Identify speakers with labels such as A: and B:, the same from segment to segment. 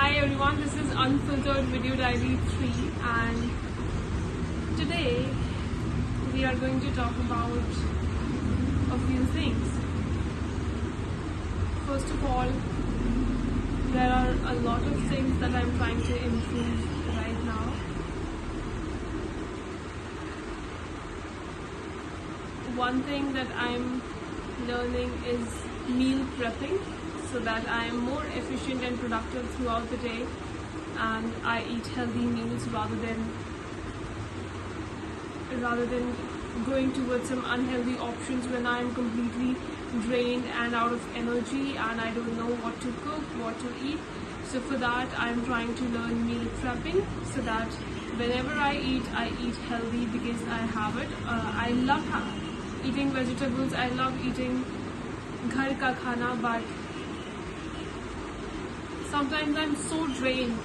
A: Hi everyone, this is Unfiltered Video Diary 3 and today we are going to talk about a few things. First of all, there are a lot of things that I'm trying to improve right now. One thing that I'm learning is meal prepping, so that I am more efficient and productive throughout the day and I eat healthy meals rather than going towards some unhealthy options when I am completely drained and out of energy and I don't know what to cook, what to eat. So for that I am trying to learn meal prepping so that whenever I eat healthy because I have it. I love eating vegetables, I love eating ghar ka khana, but sometimes I'm so drained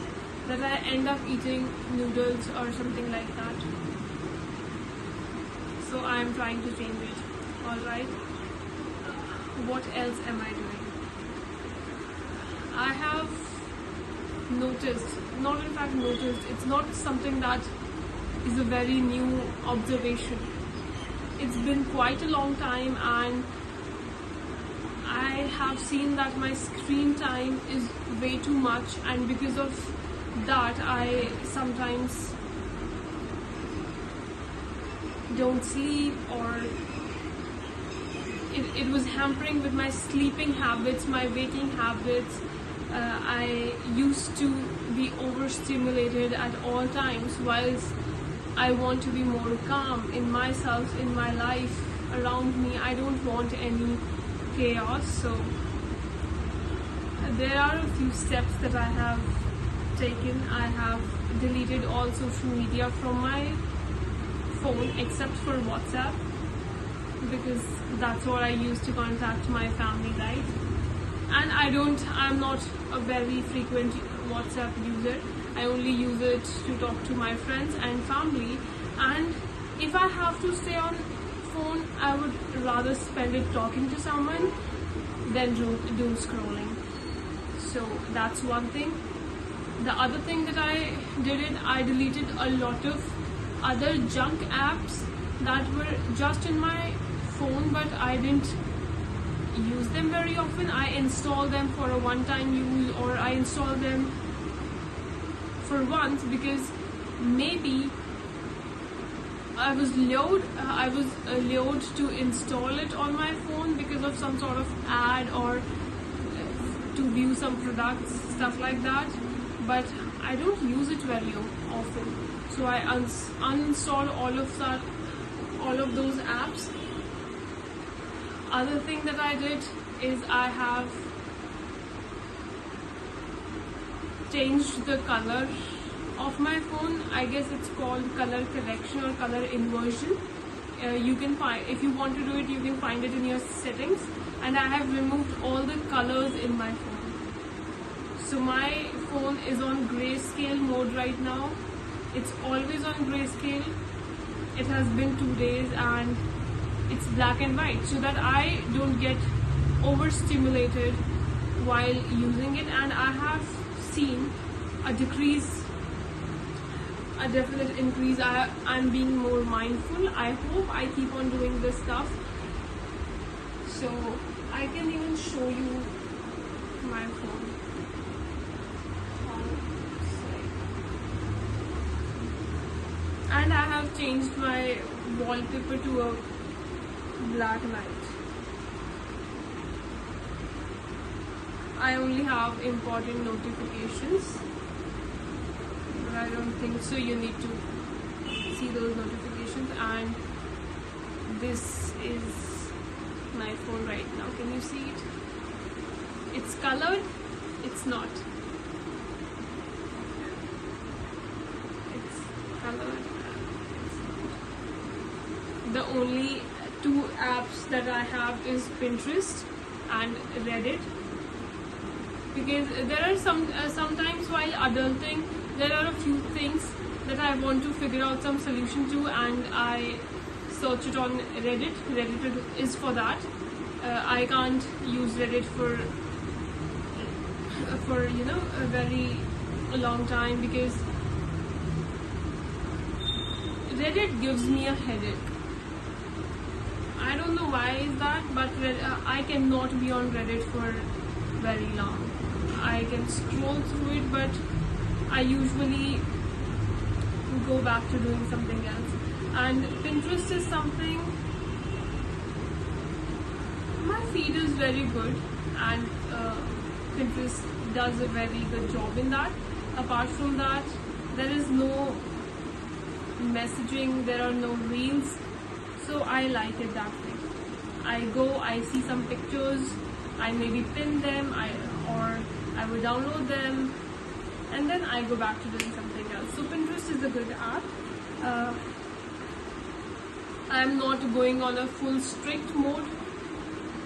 A: that I end up eating noodles or something like that. So I'm trying to change it. Alright. What else am I doing? I have noticed, it's not something that is a very new observation. It's been quite a long time and I have seen that my screen time is way too much, and because of that I sometimes don't sleep, or it was hampering with my sleeping habits, my waking habits. I used to be overstimulated at all times, whilst I want to be more calm in myself, in my life around me. I don't want any chaos. So there are a few steps that I have taken. I have deleted all social media from my phone except for WhatsApp, because that's what I use to contact my family, right? And I'm not a very frequent WhatsApp user. I only use it to talk to my friends and family, and if I have to stay on phone, I would rather spend it talking to someone than doom scrolling. So that's one thing. The other thing that I deleted a lot of other junk apps that were just in my phone, but I didn't use them very often. I install them for a one-time use, or I install them for once because maybe I was lured to install it on my phone because of some sort of ad or to view some products, stuff like that. But I don't use it very often, so I uninstalled all of those apps. Other thing that I did is I have changed the color of my phone. I guess it's called color correction or color inversion. You can find, if you want to do it, you can find it in your settings. And I have removed all the colors in my phone. So my phone is on grayscale mode right now. It's always on grayscale. It has been 2 days and it's black and white, so that I don't get overstimulated while using it. And I have seen a definite increase. I'm being more mindful. I hope I keep on doing this stuff. So I can even show you my phone. And I have changed my wallpaper to a black light. I only have important notifications, but I don't think so you need to see those notifications. And this is my phone right now. Can you see it? It's colored, it's not. It's colored, it's not. The only two apps that I have is Pinterest and Reddit, because there are sometimes while adulting there are a few things that I want to figure out some solution to, and I search it on Reddit. Reddit is for that. I can't use Reddit for for a very long time, because Reddit gives me a headache. I don't know why is that, but I cannot be on Reddit for very long. I can scroll through it, but I usually go back to doing something else. And Pinterest is something, my feed is very good, and Pinterest does a very good job in that. Apart from that, there is no messaging, there are no reels, so I like it that way. I go, I see some pictures, I maybe pin them, or I would download them, and then I go back to doing something else. So Pinterest is a good app. I'm not going on a full strict mode.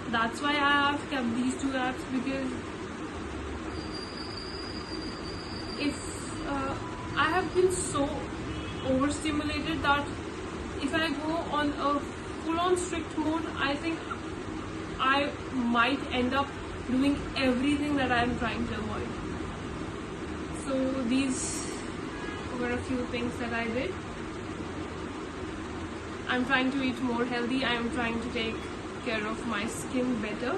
A: That's why I have kept these two apps, because if I have been so overstimulated that if I go on a full-on strict mode, I think I might end up doing everything that I am trying to avoid. So these were a few things that I did. I'm trying to eat more healthy. I am trying to take care of my skin better.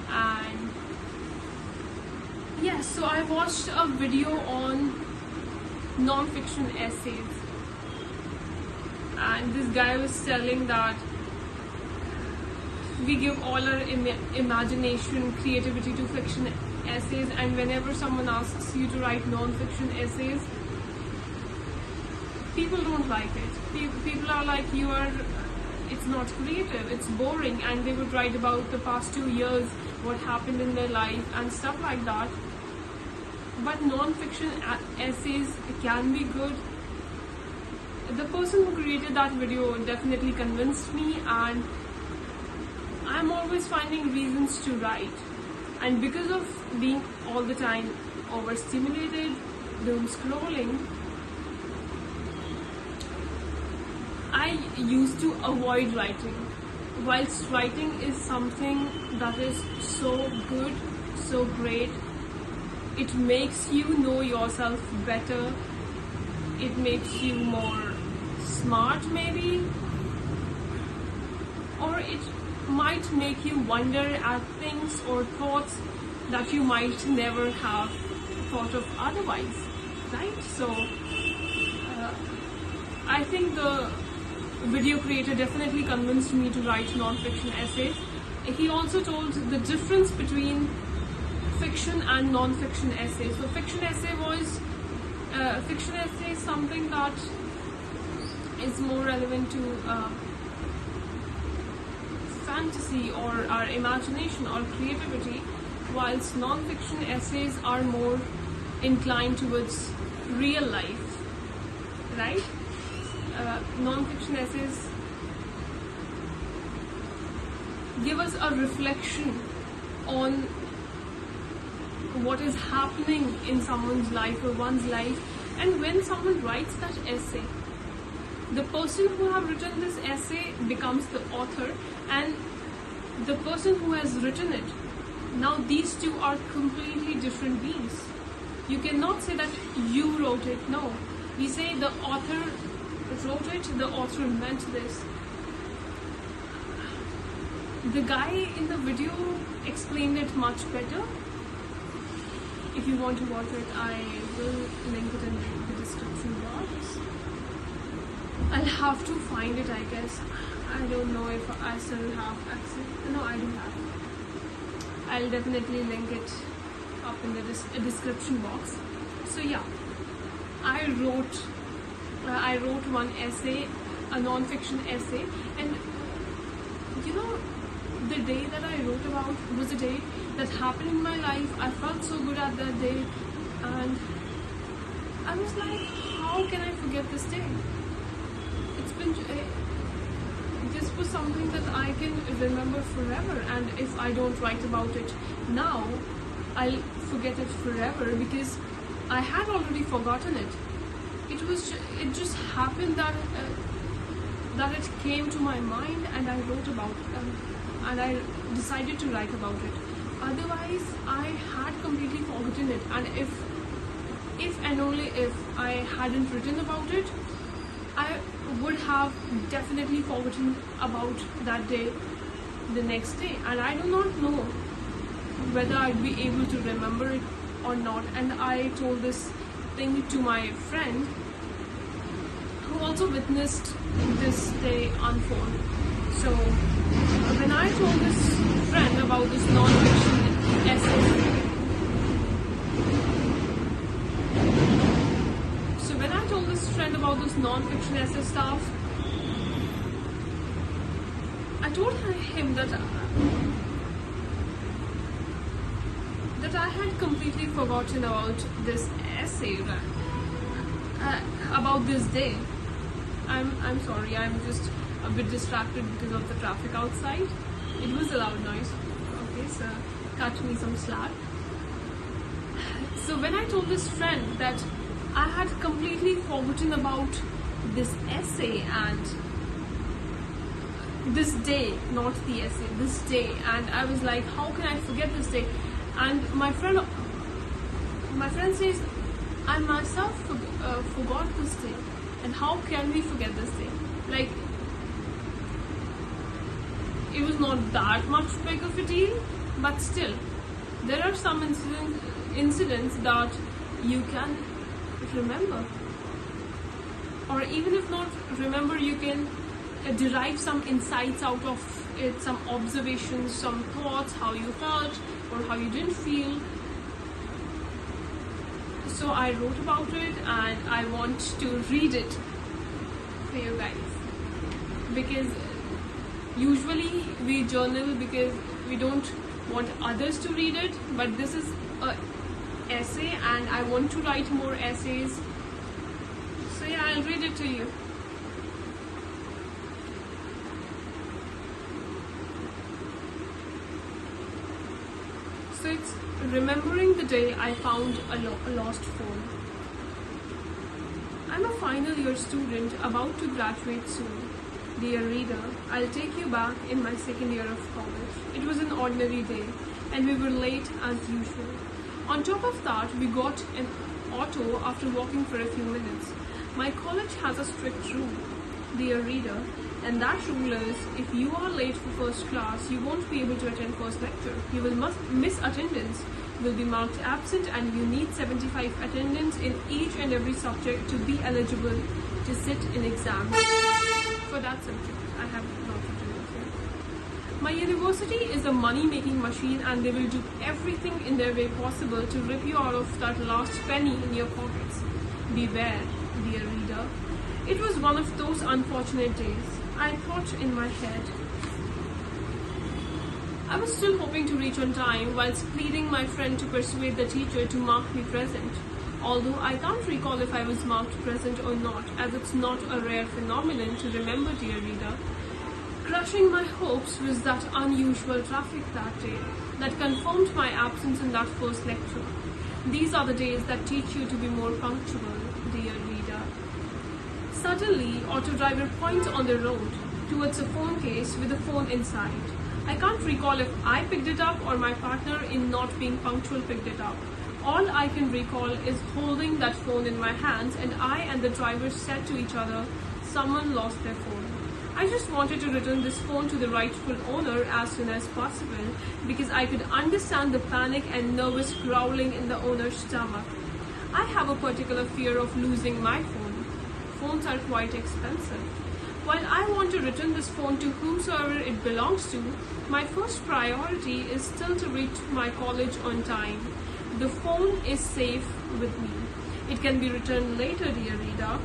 A: And yes, so I watched a video on non-fiction essays, and this guy was telling that we give all our imagination, creativity to fiction essays, and whenever someone asks you to write non-fiction essays, people don't like it. People are like, it's not creative, it's boring, and they would write about the past 2 years, what happened in their life and stuff like that. But non-fiction essays can be good. The person who created that video definitely convinced me, and I'm always finding reasons to write. And because of being all the time overstimulated, doom scrolling, I used to avoid writing. Whilst writing is something that is so good, so great, it makes you know yourself better, it makes you more smart maybe, or it might make you wonder at things or thoughts that you might never have thought of otherwise, right? So I think the video creator definitely convinced me to write non-fiction essays. He also told the difference between fiction and non-fiction essays. So fiction essay is something that is more relevant to fantasy or our imagination or creativity, whilst non-fiction essays are more inclined towards real life, right? Non-fiction essays give us a reflection on what is happening in someone's life or one's life, and when someone writes that essay, the person who have written this essay becomes the author, and the person who has written it, now these two are completely different beings. You cannot say that you wrote it. No, we say the author wrote it, the author meant this. The guy in the video explained it much better. If you want to watch it, I will link it in the description box. I'll have to find it, I guess. I don't know if I still have access. No, I do have. I'll definitely link it up in the description box. So yeah, I wrote one essay, a non-fiction essay, and the day that I wrote about was a day that happened in my life. I felt so good at that day, and I was like, how can I forget this day? This was something that I can remember forever, and if I don't write about it now, I'll forget it forever, because I had already forgotten it. It just happened that it came to my mind, and I wrote about it. and I decided to write about it. Otherwise, I had completely forgotten it, and if and only if I hadn't written about it, I would have definitely forgotten about that day the next day, and I do not know whether I'd be able to remember it or not. And I told this thing to my friend, who also witnessed this day unfold. So when I told this friend about this non-fiction essay, stuff, I told him that I had completely forgotten about this essay, about this day. I'm sorry, I'm just a bit distracted because of the traffic outside. It was a loud noise. Okay, so cut me some slack. So when I told this friend that I had completely forgotten about this essay and this day, not the essay, this day, and I was like, how can I forget this day? And my friend says, I myself forgot this day, and how can we forget this day? Like, it was not that much big of a deal, but still, there are some incidents that you can remember, or even if not remember, you can derive some insights out of it, some observations, some thoughts, how you felt or how you didn't feel. So I wrote about it, and I want to read it for you guys, because usually we journal because we don't want others to read it, but this is a essay and I want to write more essays. So yeah, I'll read it to you. So it's remembering the day I found a lost phone. I'm a final year student about to graduate soon. Dear reader, I'll take you back in my second year of college. It was an ordinary day and we were late as usual. On top of that, we got an auto after walking for a few minutes. My college has a strict rule, dear reader, and that rule is if you are late for first class, you won't be able to attend first lecture. You will miss attendance, will be marked absent, and you need 75 attendance in each and every subject to be eligible to sit in exams. For that subject, I have not written it here. My university is a money-making machine, and they will do everything in their way possible to rip you out of that last penny in your pockets. Beware, dear reader. It was one of those unfortunate days. I thought in my head. I was still hoping to reach on time whilst pleading my friend to persuade the teacher to mark me present. Although I can't recall if I was marked present or not, as it's not a rare phenomenon to remember, dear reader. Crushing my hopes was that unusual traffic that day that confirmed my absence in that first lecture. These are the days that teach you to be more punctual, dear reader. Suddenly, auto driver points on the road towards a phone case with a phone inside. I can't recall if I picked it up or my partner in not being punctual picked it up. All I can recall is holding that phone in my hands, and I and the driver said to each other, someone lost their phone. I just wanted to return this phone to the rightful owner as soon as possible because I could understand the panic and nervous growling in the owner's stomach. I have a particular fear of losing my phone. Phones are quite expensive. While I want to return this phone to whomsoever it belongs to, my first priority is still to reach my college on time. The phone is safe with me. It can be returned later, dear reader.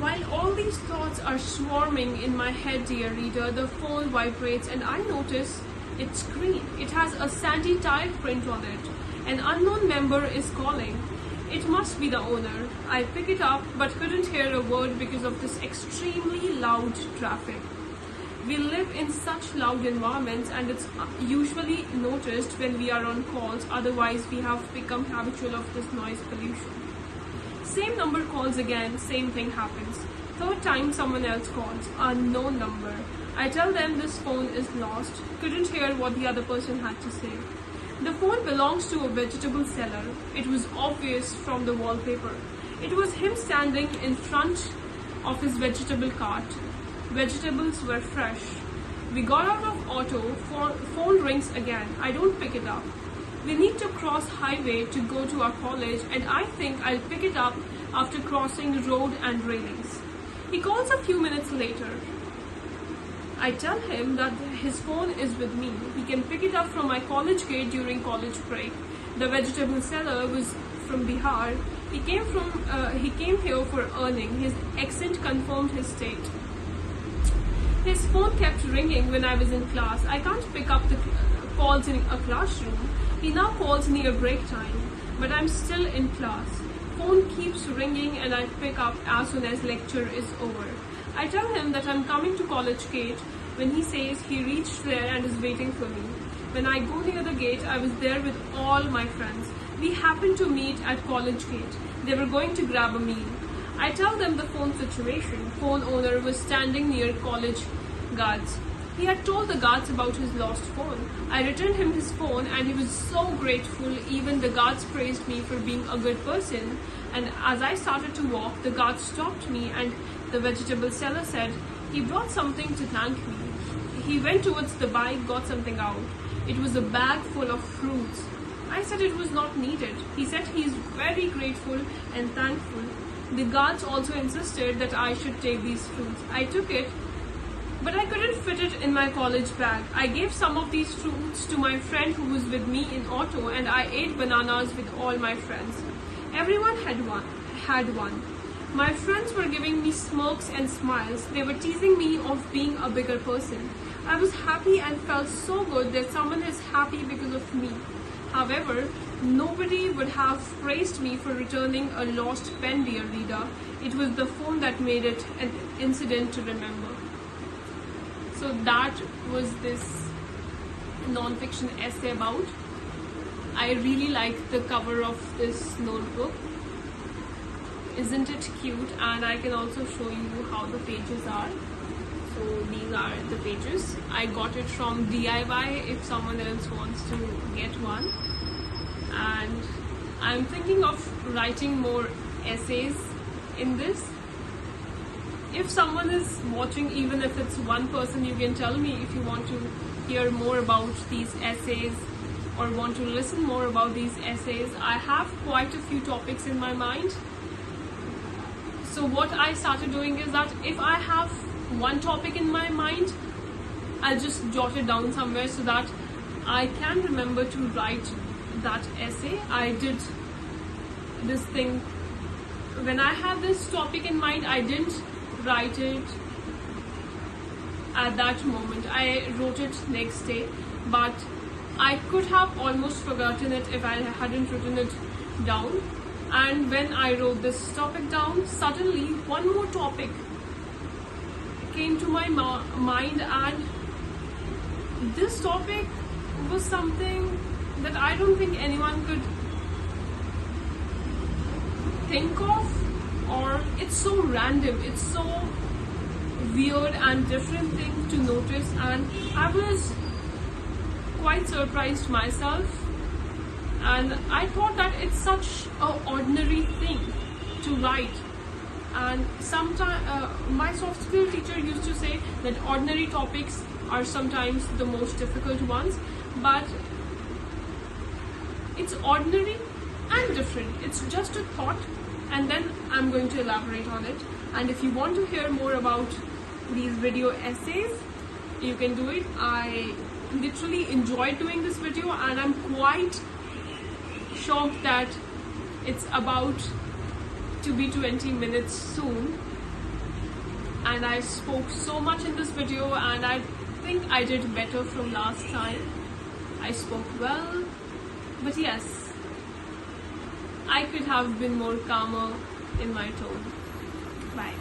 A: While all these thoughts are swarming in my head, dear reader, the phone vibrates and I notice its screen. It has a sandy tire print on it. An unknown member is calling. It must be the owner. I pick it up but couldn't hear a word because of this extremely loud traffic. We live in such loud environments and it's usually noticed when we are on calls, otherwise we have become habitual of this noise pollution. Same number calls again, same thing happens. Third time someone else calls, unknown number. I tell them this phone is lost, couldn't hear what the other person had to say. The phone belongs to a vegetable seller. It was obvious from the wallpaper. It was him standing in front of his vegetable cart. Vegetables were fresh. We got out of auto, phone rings again. I don't pick it up. We need to cross highway to go to our college, and I think I'll pick it up after crossing road and railings. He calls a few minutes later. I tell him that his phone is with me. He can pick it up from my college gate during college break. The vegetable seller was from Bihar. He came here for earning. His accent confirmed his state. His phone kept ringing when I was in class. I can't pick up the calls in a classroom. He now calls near break time, but I'm still in class. Phone keeps ringing and I pick up as soon as lecture is over. I tell him that I'm coming to college gate when he says he reached there and is waiting for me. When I go near the gate, I was there with all my friends. We happened to meet at college gate. They were going to grab a meal. I tell them the phone situation. Phone owner was standing near college guards. He had told the guards about his lost phone. I returned him his phone and he was so grateful. Even the guards praised me for being a good person. And as I started to walk, the guards stopped me and the vegetable seller said he brought something to thank me. He went towards the bike, got something out. It was a bag full of fruits. I said it was not needed. He said he is very grateful and thankful. The guards also insisted that I should take these fruits. I took it, but I couldn't fit it in my college bag. I gave some of these fruits to my friend who was with me in auto, and I ate bananas with all my friends. Everyone had one. My friends were giving me smirks and smiles. They were teasing me of being a bigger person. I was happy and felt so good that someone is happy because of me. However, nobody would have praised me for returning a lost pen, dear reader. It was the phone that made it an incident to remember. So that was this non-fiction essay about. I really like the cover of this notebook. Isn't it cute? And I can also show you how the pages are. So these are the pages. I got it from DIY if someone else wants to get one. And I'm thinking of writing more essays in this. If someone is watching, even if it's one person, you can tell me if you want to hear more about these essays or want to listen more about these essays. I have quite a few topics in my mind. So what I started doing is that if I have one topic in my mind, I'll just jot it down somewhere so that I can remember to write that essay. I did this thing when I had this topic in mind. I didn't write it at that moment. I wrote it next day, but I could have almost forgotten it if I hadn't written it down. And when I wrote this topic down, suddenly one more topic came to my mind, and this topic was something that I don't think anyone could think of, or it's so random, it's so weird and different thing to notice, and I was quite surprised myself. And I thought that it's such an ordinary thing to write. And sometimes my soft skill teacher used to say that ordinary topics are sometimes the most difficult ones, but it's ordinary and different. It's just a thought, and then I'm going to elaborate on it. And if you want to hear more about these video essays, you can do it. I literally enjoyed doing this video, and I'm quite shocked that it's about to be 20 minutes soon, and I spoke so much in this video, and I think I did better from last time. I spoke well, but yes, I could have been more calmer in my tone. Bye.